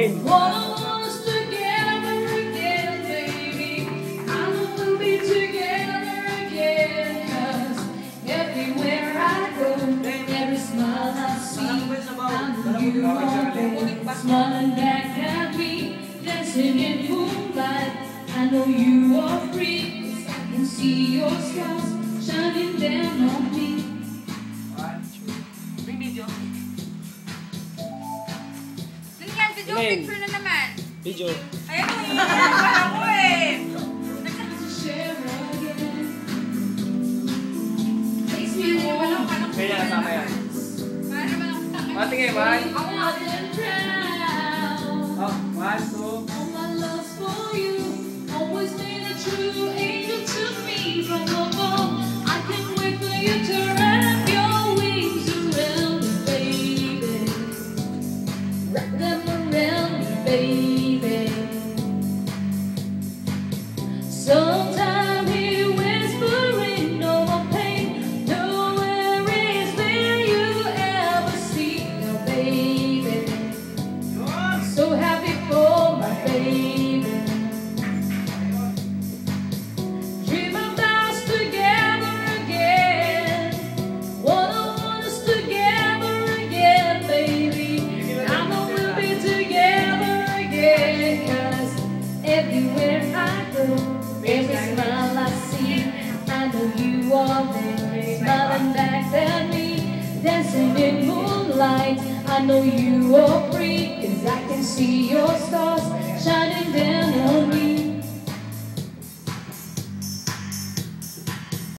Lane. Want us together again, baby. I know we'll be together again. 'Cause everywhere I go, every smile I see, I know you are there. Smiling back at me, dancing in moonlight. I know you are free, 'cause I can see your stars shining down on me. May video. Ano yan? Video picture na naman. Video. Ayun mo, hihihintay ako eh. Kaya nasama yan. Para naman ako takot. Patingin, man. Ako nga din drown. Oh, 1, 2. All my love's for you, always been a true angel to me from above. I can't wait for you to wrap your wings around me, baby. Wrap them around me, baby. Sometime he whispering, no more pain, no worries, will you ever see now, baby? So happy for my baby. Dream about us together again. Want us together again, baby. I know we'll be together again. 'Cause everywhere I go, every smile I see, I know you are there. Smiling back at me, dancing in moonlight. I know you are free, 'cause I can see your stars